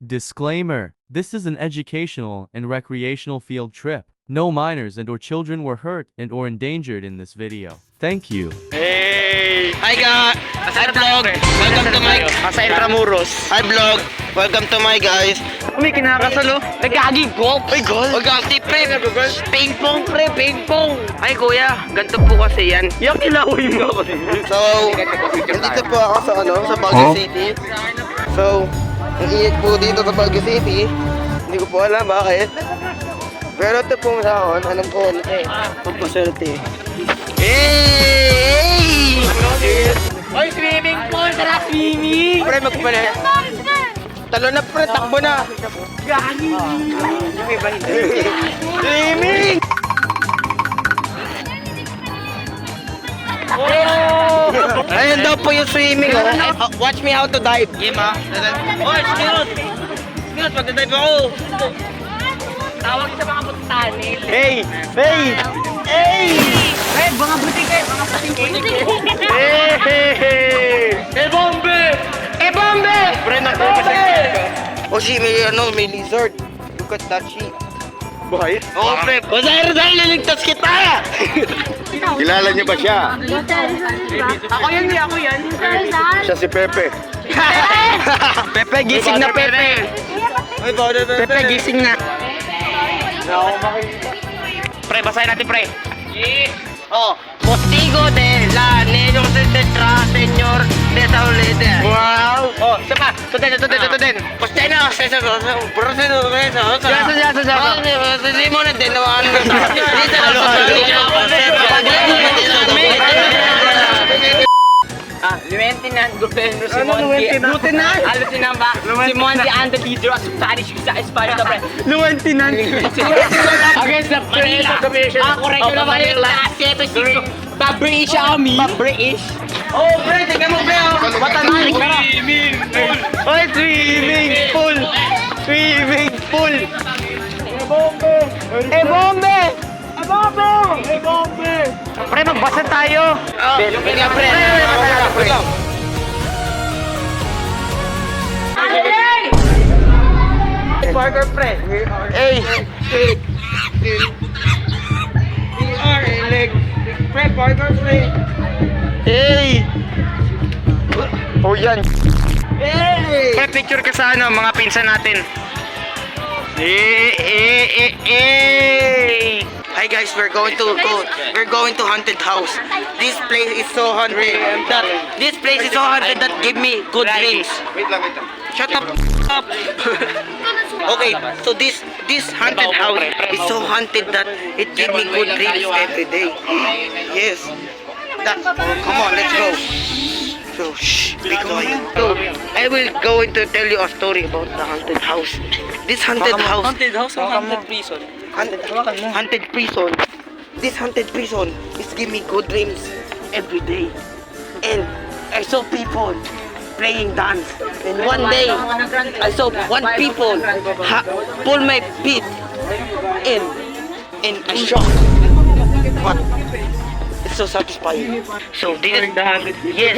Disclaimer: this is an educational and recreational field trip. No minors and or children were hurt and or endangered in this video. Thank you. Hey! Hi guys! Hi vlog! Welcome to my... Sa Intramuros. Hi vlog! Welcome to my guys! May kinakasalo. Nagkaging golf! Ay, golf! Magkakti pre! Ping pong pre! Ping pong! Ay kuya, ganito po kasi yan. Yung kilawin mo ako. So, nandito po ako sa sa Baguio City. So, ang init po dito sa Baguio City. Hindi ko po alam bakit. Pero ito pong taon, alam ko, pagpaswerte. Hey! Oy, swimming pool! Tara, swimming! Pre, magpalit. Talo na pre, takbo na. Gani! Swimming! Oh! Ayun daw po yung swimming, oh. Watch me how to dive. Game ah. Oy, skills! Skills, magdadive ako! Tawag sa mga butanil. Hey! Hey! Hey! Hey, mga butike! Mga butike! Hey! Hey, bombe! Eh, bombe! Pre, Bombe! Oh, si may lizard. Look at that sheep. Buhay? Oo, pre. Dahil liligtas kita! Kilala niyo ba siya? Ako yan. Siya si Pepe. Pepe, gising na Pepe. Pepe, gising na. Pre, basahin natin, pre. Oh, Postigo de la Niño Tetra Señor de Saulete. Wow! Oh, siapa? Tuden. Posteno, Simon de Noan. Lieutenant Governo Simon Lieutenant? Lieutenant ba? Simon the under leader of Spanish sa Espanya, pre. Lieutenant. Against the Manila. Correct na Manila. Ba-British Army. Ba-British. Oh, pre, tingnan mo, pre. Swimming pool. Oy, swimming pool. Swimming pool. Eh, bombe. Pre, magbasa tayo. Bigla, pre. Burger, pre. Hey. Pre, burger, pre. Hey. Oh, yan. Hey. Pre, picture ka sa mga pinsan natin. Hi guys, we're going to haunted house. This place is so haunted that give me good dreams. Wait lang. Shut up. Okay, so this haunted house is so haunted that it give me good dreams every day. Yes. Come on, let's go. So, shh, be quiet. So, I will go to tell you a story about the haunted house. This haunted house. Haunted house or haunted prison? Haunted prison. This haunted prison is give me good dreams every day. And I saw people playing dance. And one day, I saw one people pull my feet in. And I shocked. But it's so satisfying. So this is yes.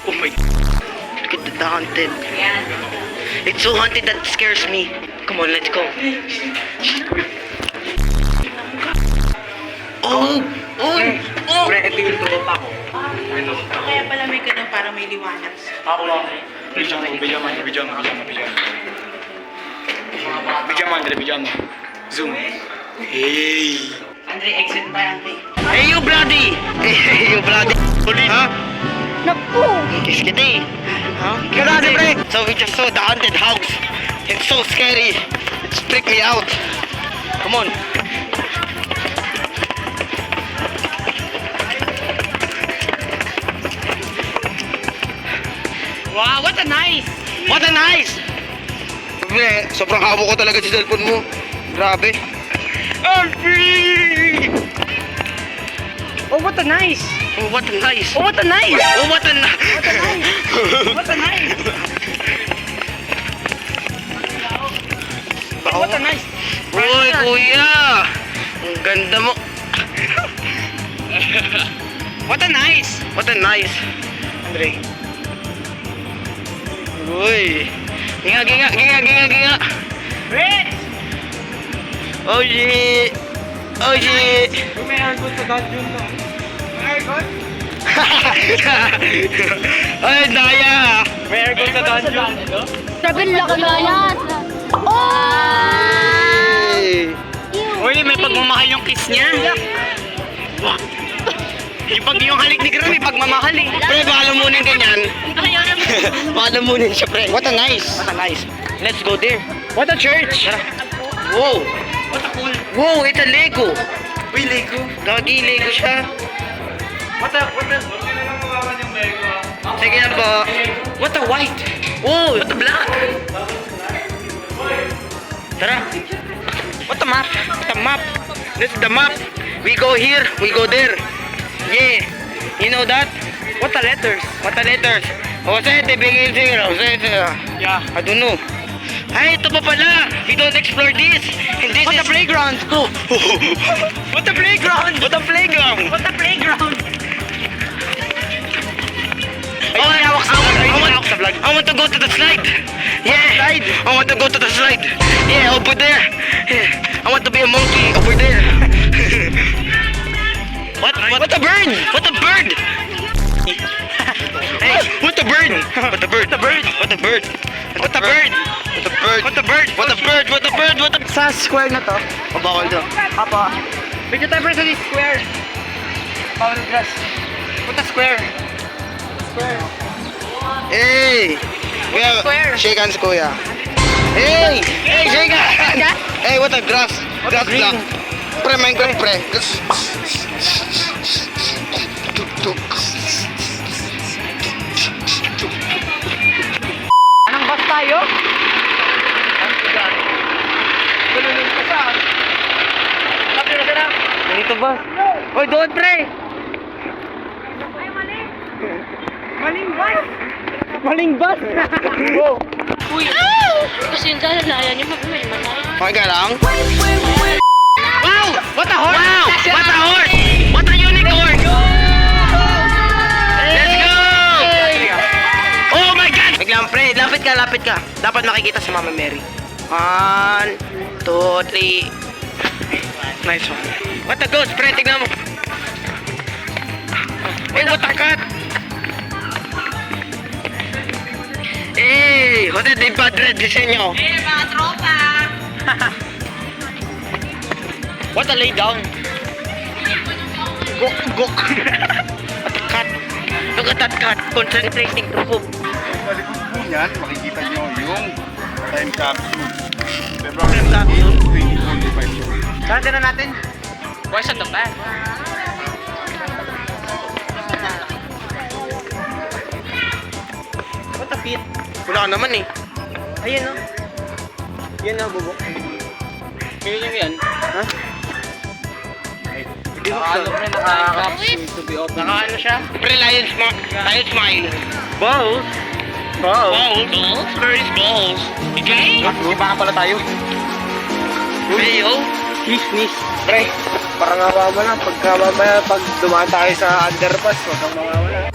Oh my! Look at the haunted. It's so haunted that it scares me. Come on, let's go. Oh! Pre, ito yung tropa ko. Kaya pala may ganun para may liwanag. Ako lang. Bijama. Zoom. Hey. Andre, exit ba, Andre? Hey, you bloody! Hey, you bloody! Huh? Naku! Kiss kita Huh? Bloody, pre! So we just saw the haunted house. It's so scary. It's freaked me out. Come on. Wow, what a nice! What a nice! Sobrang habo ko talaga sa cellphone mo. Grabe. Alfie! Oh, what a nice! Oh, what a nice! Oh, what a nice! Oh, what a nice! What a nice! What a nice! Uy, kuya! Ang ganda mo. What a nice! What a nice! Andre. Uy. Ginga, ginga, ginga, ginga, ginga. Oh shit. Oh shit. May aircon sa dungeon na. Aircon? Ay, daya. May aircon sa dungeon. Grabe, laki na yan. Hey. Uy, may pagmamahal yung kiss niya. Yung halik ni Gram, may pagmamahal eh. Pre, baka lamunin ganyan. Baka lamunin siya, pre. What a nice. What a nice. Let's go there. What a church. Tara. Wow. What a cool. Wow, it's a Lego. Uy, Lego. Gagi, Lego siya. Sige na po. What a white. Oh, what a black. Tara. What a map. What a map. This is the map. We go here, we go there. Yeah. You know that? What the letters? What the letters? Jose, they begin zero. Yeah. I don't know. Ay, ito pa pala. You don't explore this. And this is the playground. Oh. What the playground? What the playground? What the playground? I want to go to the slide. Yeah. I want to go to the slide. Yeah, over there. Yeah. I want to be a monkey over there. What a bird? What a bird? Hey, what a bird? What a bird? What a bird? What a bird? What a bird? What a bird? What a bird? What a bird? What a bird? What a sa square na to? O bawal to? Apa. Medyo tayo sa square. Bawal grass. What a square? Square. Hey! Kuya, shake hands, kuya. Hey! Hey, shake hands! Hey, what a grass. Grass block. Pre, Minecraft, pre. Anong bus tayo? Ganito ba? Hoy, doon, pre! Maling bus! Uy! Kasi yung dalalayan niyo, may manay. Okay ka lang? Wow! What a horse! Wow! What a horse! What a unicorn! Let's go! Oh my God! Biglang pre, lapit ka. Dapat makikita si Mama Mary. 1, 2, 3. Nice one. What a ghost, pre, tignan mo. Hey, what a cat! Hey, Jose de Padre Diseño. Eh, mga tropa! What a lay down. Gok, gok. What a cat. Look at that cat. Concentrating to poop. Sa likod po niyan, makikita nyo yung time capsule. February Time capsule? 2025. Tara na natin. What's at the back? What a pit. Wala ka naman eh. Ayan o. Yan na, bubok. Yun yung yan. Ha? Naka-ano pre, naka-capsule to be open. Naka-ano siya? Pre, lion smile. Balls. Balls. Balls? Where is balls? Okay? Iba pala tayo. Hey, yo. Snis. Pre, parang awa mo lang. Pagka mamaya, pag dumaan tayo sa underpass, huwag kang mawawala.